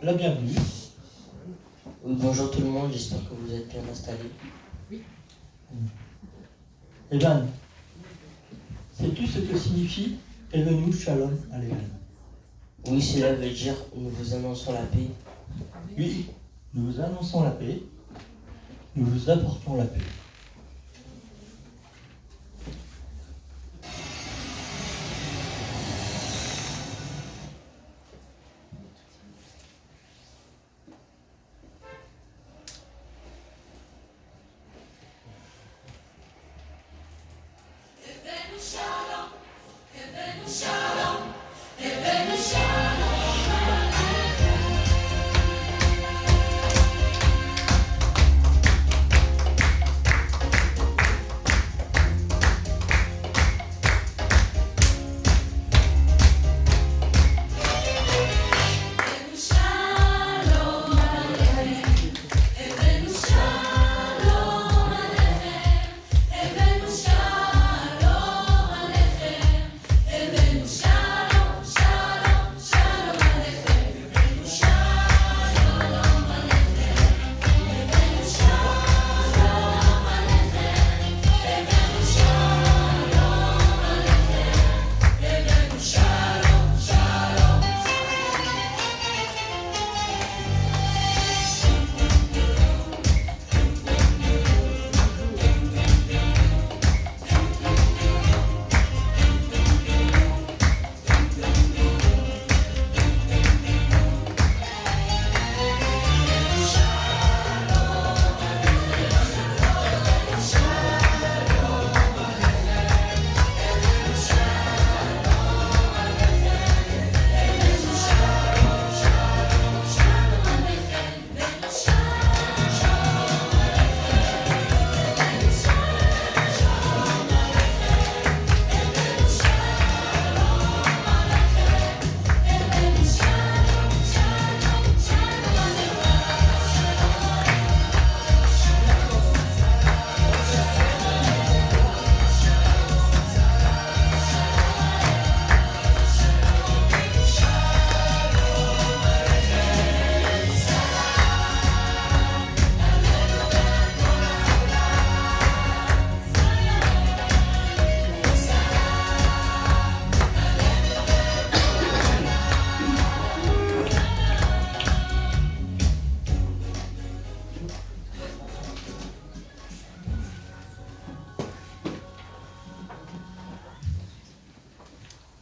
la bienvenue. Oui, bonjour tout le monde, j'espère que vous êtes bien installés. Evan, sais-tu ce que signifie Evenu Shalom Aleichem? Oui, cela veut dire nous vous annonçons la paix. Oui, nous vous annonçons la paix, nous vous apportons la paix.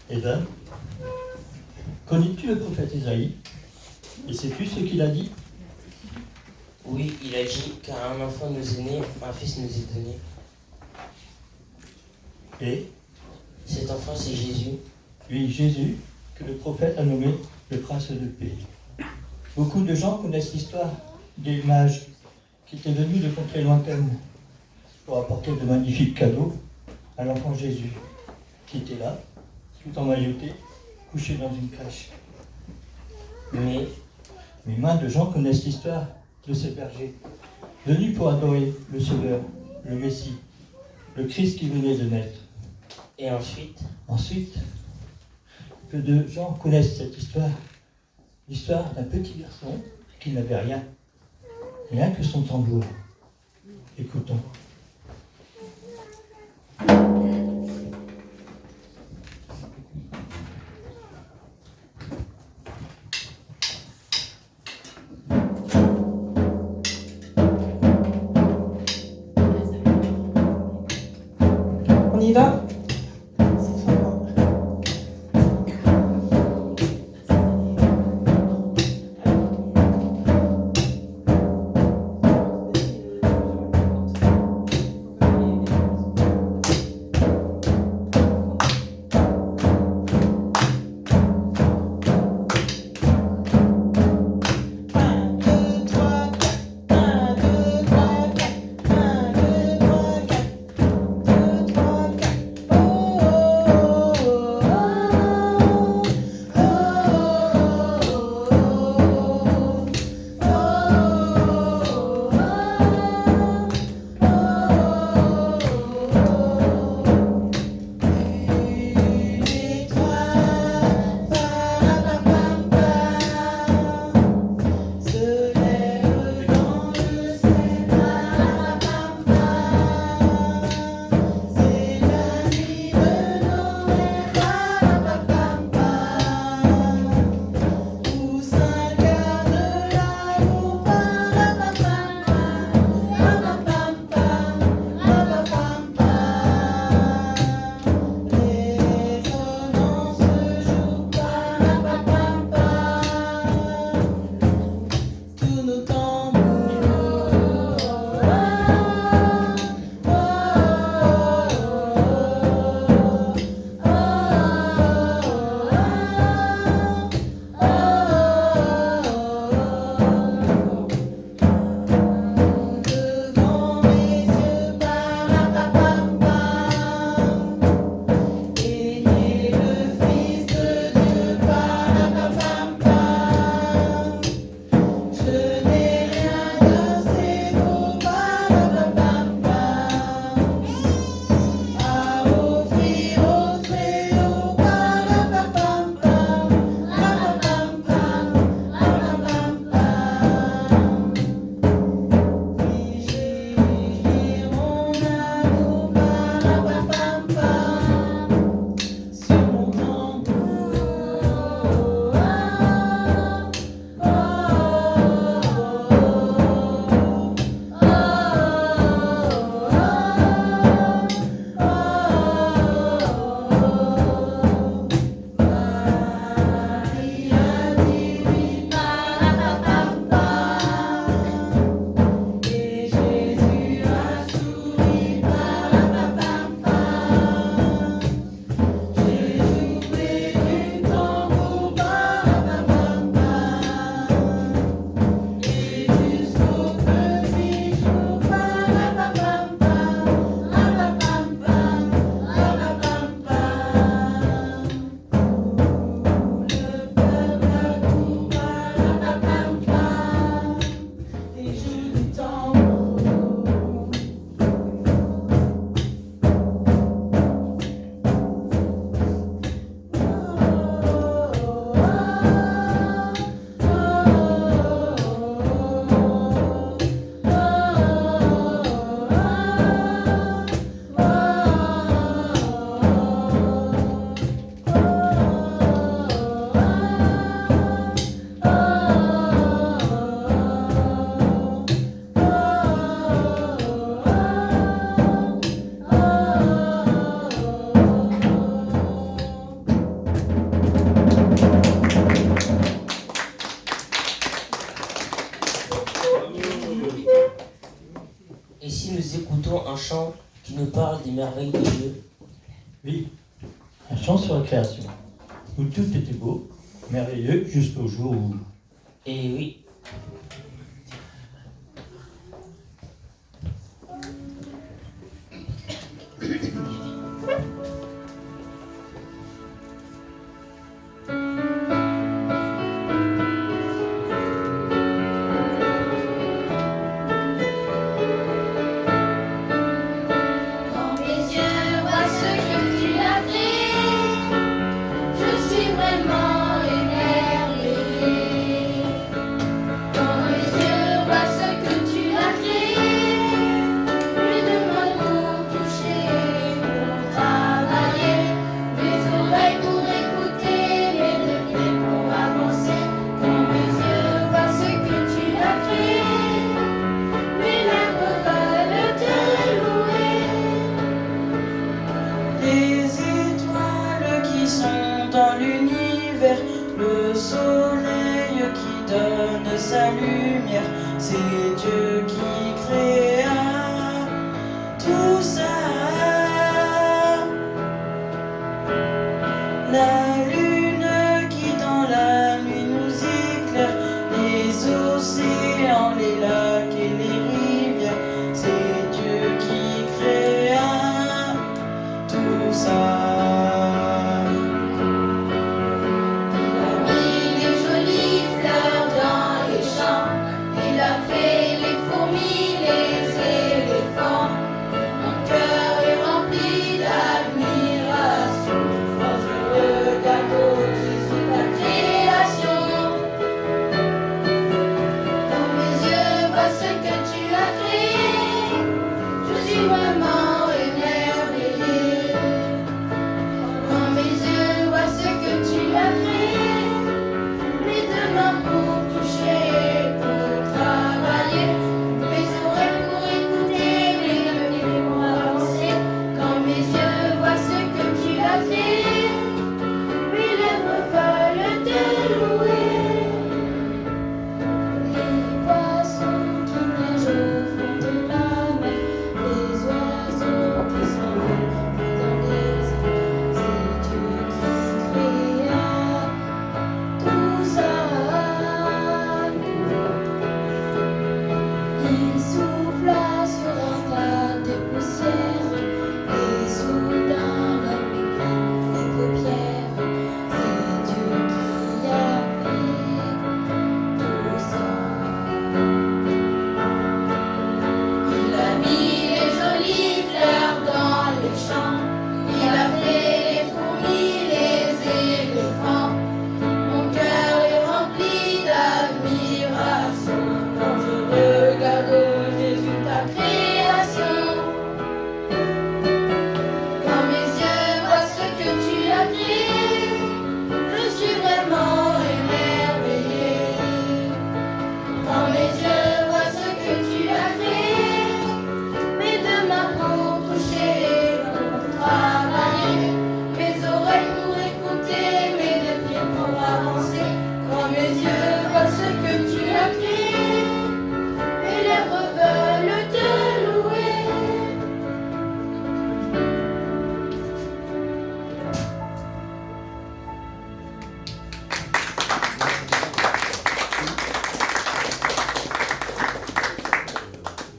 Evan, connais-tu le prophète Isaïe? Et sais-tu ce qu'il a dit? Oui, il a dit car un enfant nous est né, un fils nous est donné. Et Cet enfant c'est Jésus. oui, Jésus, que le prophète a nommé le prince de paix. Beaucoup de gens connaissent l'histoire des mages qui étaient venus de contrées lointaines pour apporter de magnifiques cadeaux à l'enfant Jésus, qui était là, tout emmailloté, couché dans une crèche. Mais Main de gens connaissent l'histoire de ces bergers, venus pour adorer le Sauveur, le Messie, le Christ qui venait de naître. et ensuite, Peu de gens connaissent cette histoire, l'histoire d'un petit garçon qui n'avait rien que son tambour. Écoutons. On y va? Et si nous écoutons un chant qui nous parle des merveilles de Dieu? Oui, un chant sur la création, où tout était beau, merveilleux, jusqu'au jour où... Eh oui. Le soleil qui donne sa lumière, c'est Dieu qui créa tout ça. La lune qui dans la nuit nous éclaire, les océans, les lacs et les rivières, c'est Dieu qui créa tout ça.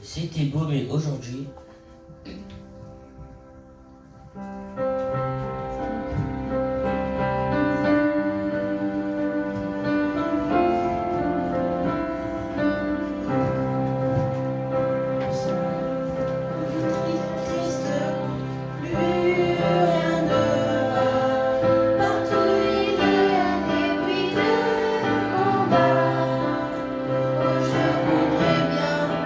C'était beau, mais aujourd'hui, Je voudrais bien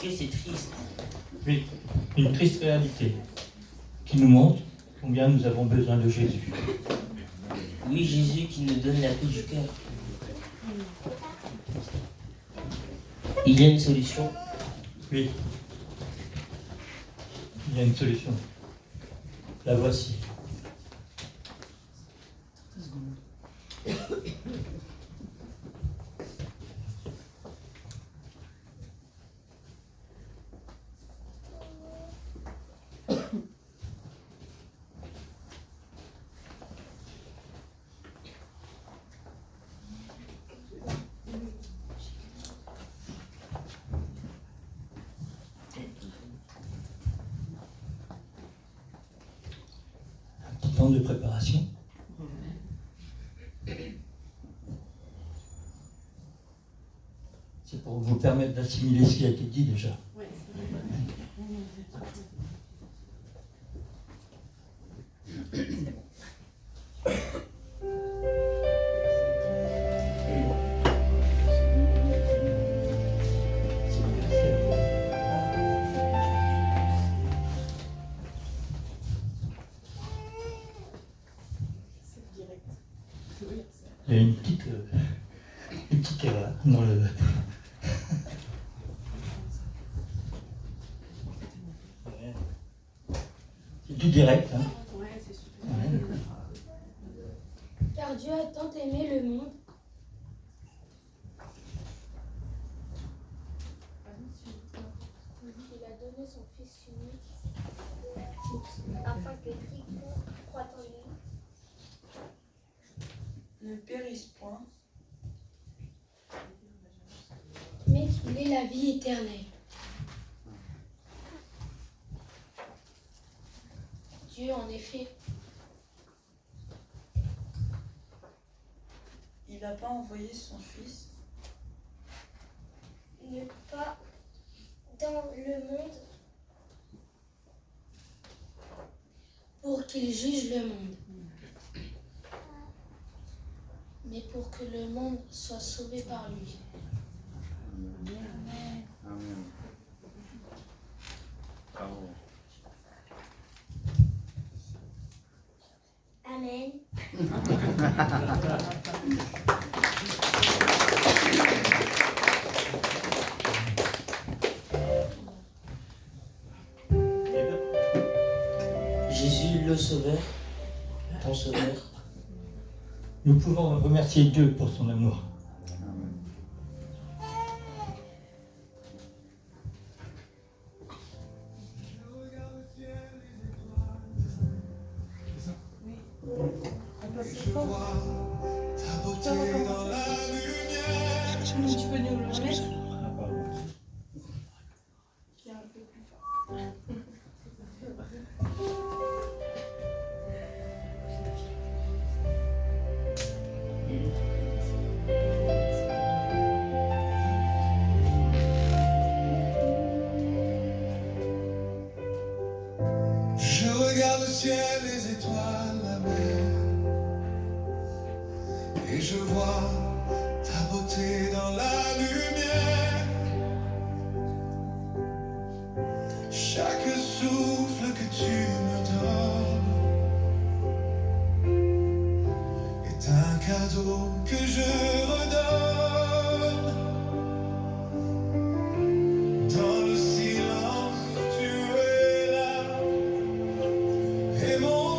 que c'est triste. Oui, une triste réalité qui nous montre combien nous avons besoin de Jésus. Oui, Jésus qui nous donne la paix du cœur. Il y a une solution. Oui, il y a une solution. La voici. Temps de préparation. C'est pour vous permettre d'assimiler ce qui a été dit déjà. Il y a une petite erreur dans le... C'est du direct, hein. Ouais, c'est super. Ouais. Car Dieu a tant aimé le monde qu'il a donné son Fils unique afin que quiconque croit en lui Ne périsse point, mais qu'il ait la vie éternelle. Dieu, en effet, il n'a pas envoyé son Fils n'est pas dans le monde pour qu'il juge le monde, mais pour que le monde soit sauvé par lui. Amen. Jésus, le Sauveur, ton Sauveur. Nous pouvons remercier Dieu pour son amour. Tu peux nous le remettre? Ah, pardon. Qui est un peu plus fort. Je regarde le ciel, les étoiles, la mer, et je vois ta beauté dans la lumière. Chaque souffle que tu me donnes est un cadeau que je redonne. Dans le silence, tu es là, et mon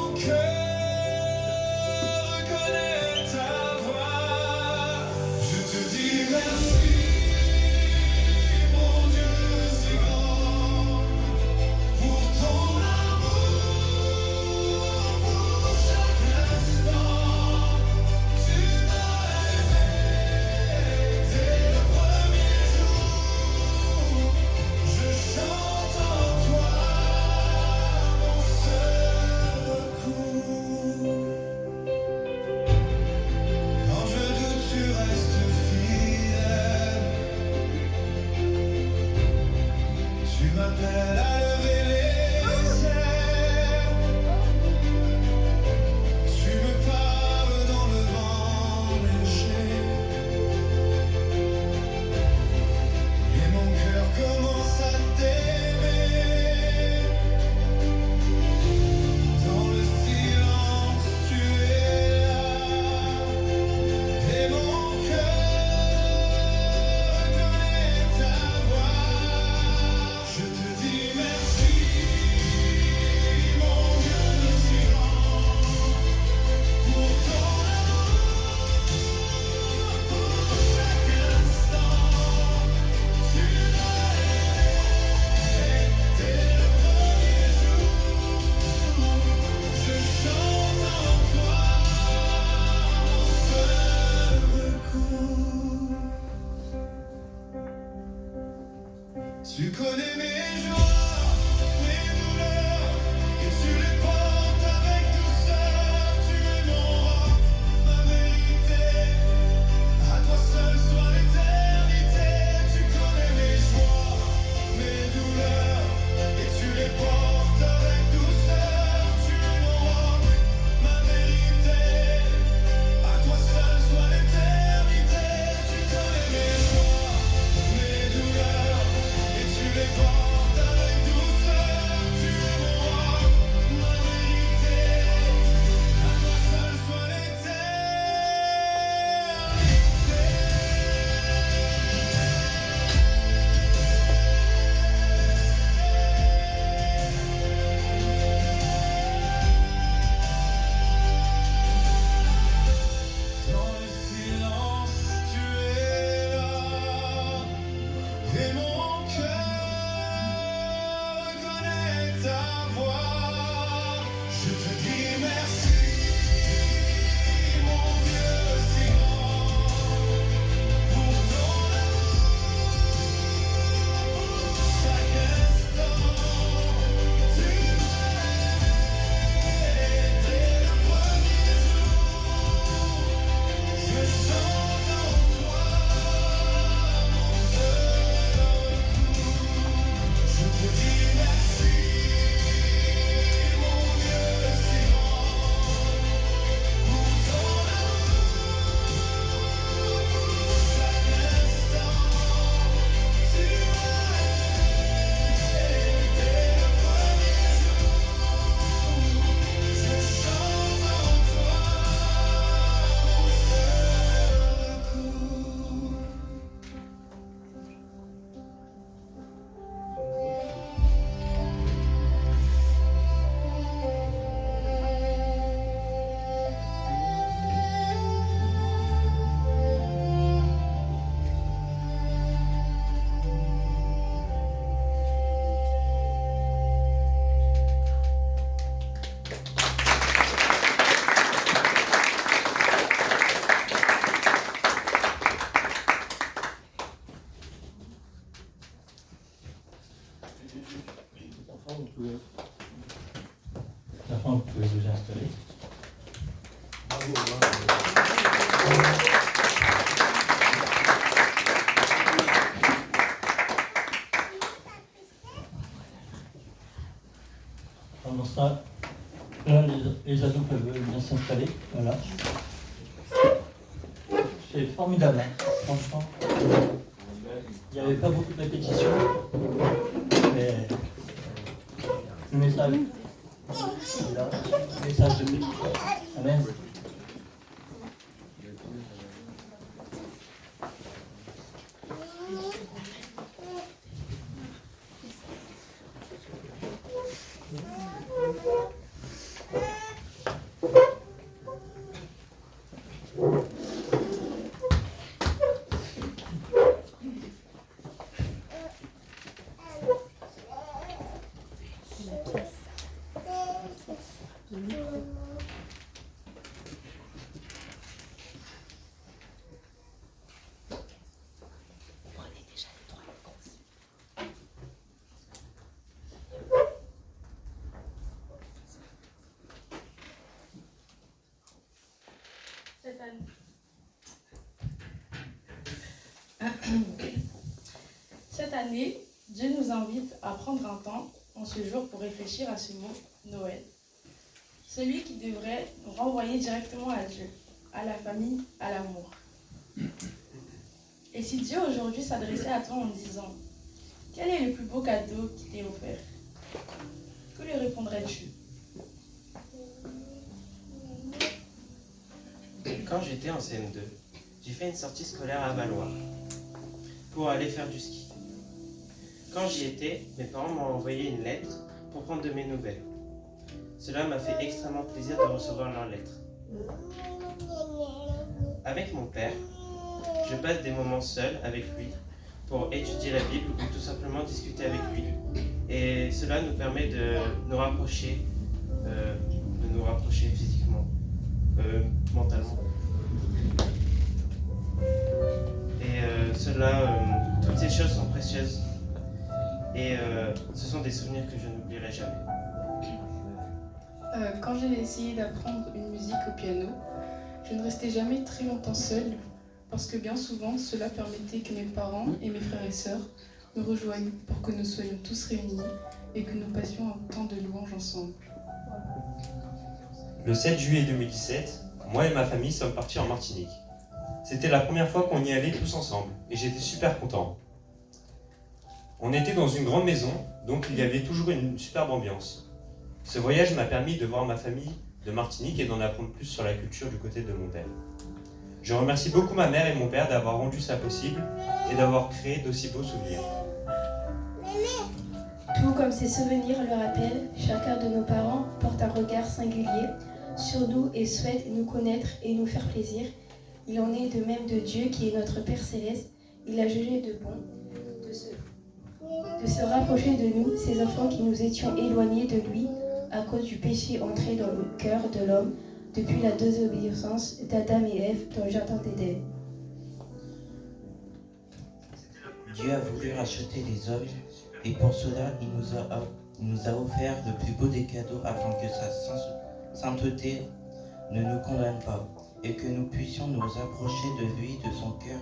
Tu connais mes joies, mes douleurs, et tu les portes avec douceur. Tu es mon roi, ma vérité. À toi seul soit l'éternité. Tu connais mes joies, mes douleurs, et tu les portes avec douceur. Tu es mon roi, ma vérité. À toi seul soit l'éternité. Tu connais mes joies, mes douleurs, et tu les portes avec douceur. Tu es mon roi, ma vérité. À toi seul soit l'éternité. Dans le silence, tu es là, et mon cœur reconnaît ta voix. Je te dis merci, mon Dieu si grand, pour ton amour, pour chaque instant. Tu m'as aimé dès le premier jour. Je chante en toi, mon seul recours. Je te dis merci, mon Dieu si grand, pour ton amour, pour chaque instant. Tu m'as aimé dès le premier jour. Je chante en toi, mon Les enfants, vous pouvez vous installer. Pendant ça, là, les ados peuvent bien s'installer. Voilà. C'est formidable, hein, franchement. Il n'y avait pas beaucoup de répétitions, mais le message est là, le message de Dieu. Amen. Cette année, Dieu nous invite à prendre un temps en ce jour pour réfléchir à ce mot Noël. Celui qui devrait nous renvoyer directement à Dieu, à la famille, à l'amour. Et si Dieu aujourd'hui s'adressait à toi en disant « Quel est le plus beau cadeau qui t'est offert ?» Que lui répondrais-tu? Quand j'étais en CM2, j'ai fait une sortie scolaire à Valois pour aller faire du ski. Quand j'y étais, mes parents m'ont envoyé une lettre pour prendre de mes nouvelles. Cela m'a fait extrêmement plaisir de recevoir leur lettre. Avec mon père, je passe des moments seuls avec lui pour étudier la Bible ou tout simplement discuter avec lui. Et cela nous permet de nous rapprocher physiquement, mentalement. Et toutes ces choses sont précieuses Et ce sont des souvenirs que je n'oublierai jamais. Quand j'ai essayé d'apprendre une musique au piano, je ne restais jamais très longtemps seule, parce que bien souvent, cela permettait que mes parents et mes frères et sœurs me rejoignent pour que nous soyons tous réunis et que nous passions un temps de louange ensemble. Le 7 juillet 2017, moi et ma famille sommes partis en Martinique. C'était la première fois qu'on y allait tous ensemble, et j'étais super content. On était dans une grande maison, donc il y avait toujours une superbe ambiance. Ce voyage m'a permis de voir ma famille de Martinique et d'en apprendre plus sur la culture du côté de mon père. Je remercie beaucoup ma mère et mon père d'avoir rendu ça possible et d'avoir créé d'aussi beaux souvenirs. Tout comme ces souvenirs le rappellent, chacun de nos parents porte un regard singulier sur nous et souhaite nous connaître et nous faire plaisir. Il en est de même de Dieu qui est notre Père Céleste. Il a jugé de bon de se rapprocher de nous, ces enfants qui nous étions éloignés de lui à cause du péché entré dans le cœur de l'homme depuis la désobéissance d'Adam et Ève dans le jardin d'Éden. Dieu a voulu racheter les hommes et pour cela il nous a offert le plus beau des cadeaux afin que sa sainteté ne nous condamne pas et que nous puissions nous approcher de lui, de son cœur,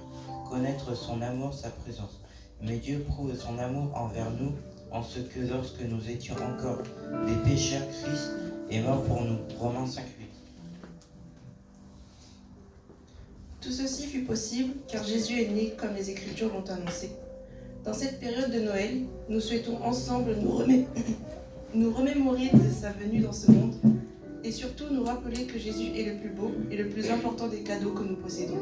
connaître son amour, sa présence. Mais Dieu prouve son amour envers nous en ce que lorsque nous étions encore des pécheurs, Christ est mort pour nous. Romains 5:8. Tout ceci fut possible car Jésus est né comme les Écritures l'ont annoncé. Dans cette période de Noël, nous souhaitons ensemble nous remémorer de sa venue dans ce monde et surtout nous rappeler que Jésus est le plus beau et le plus important des cadeaux que nous possédons.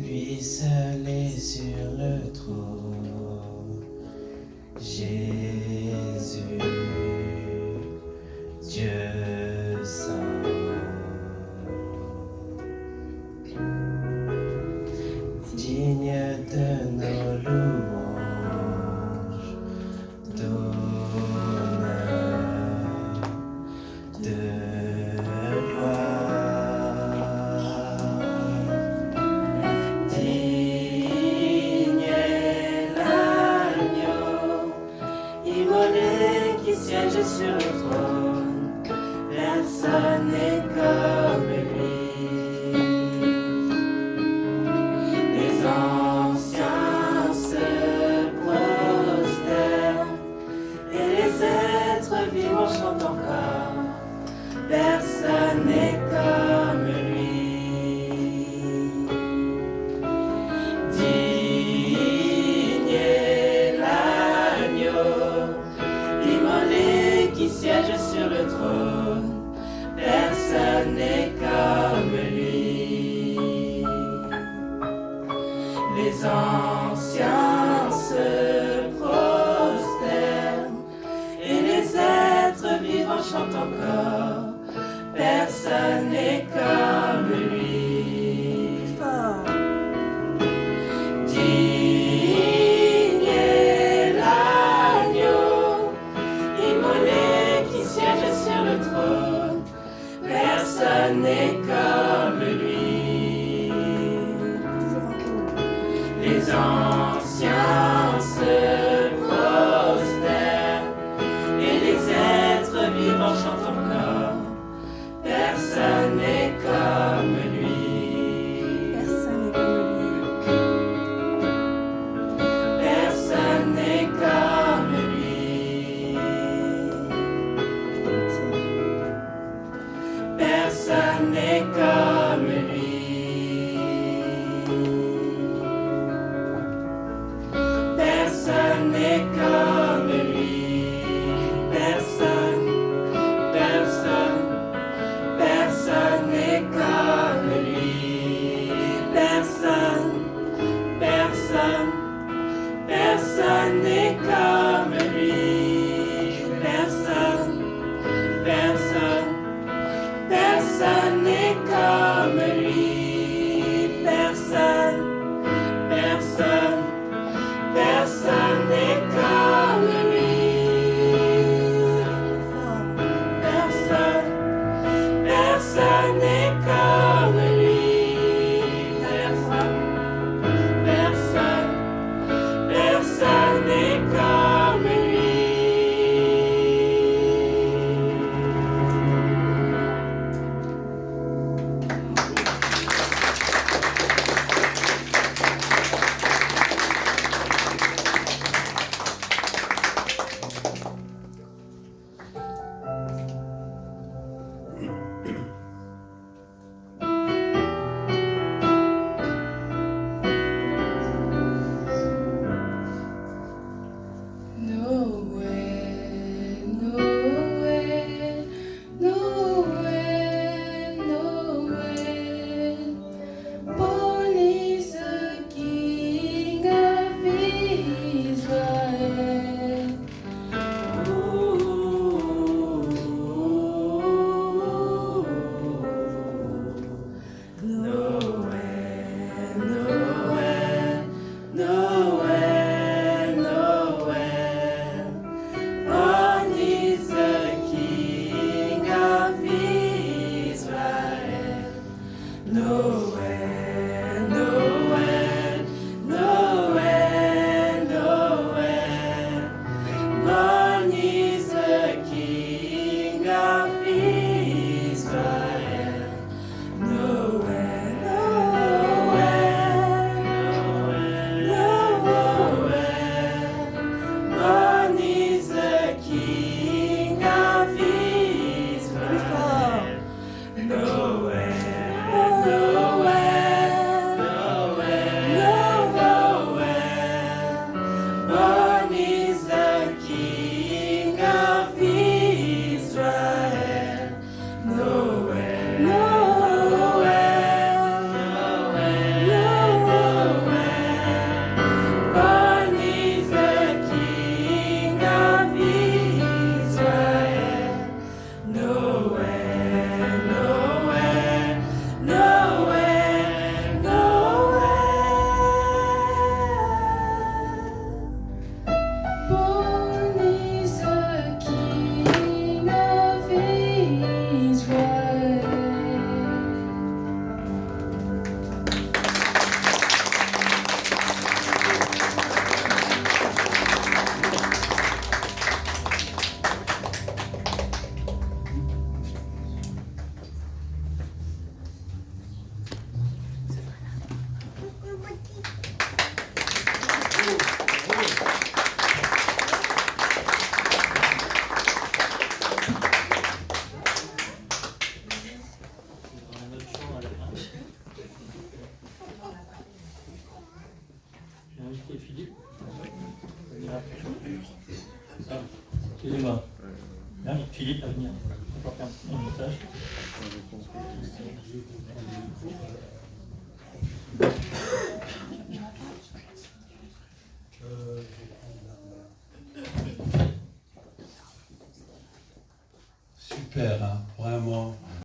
Lui seul est sur le trône, Jésus, Dieu saint. Digne de nos louanges, d'honneur, de siège sur le trône, personne n'est comme lui. Les anciens se prosternent et les êtres vivants chantent encore, personne n'est comme lui. Digne est l'agneau immolé qui siège sur le trône, personne n'est comme lui. Les anciens se prosternent et les êtres vivants chantent encore, personne n'est comme lui. Digne est l'agneau immolé qui siège sur le trône, personne n'est comme lui. Les anciens se prosternent et les êtres vivants chantent encore, personne n'est comme lui. Personne n'est comme lui. Personne n'est comme lui. Philippe. Excusez-moi. Philippe à venir apporter un message.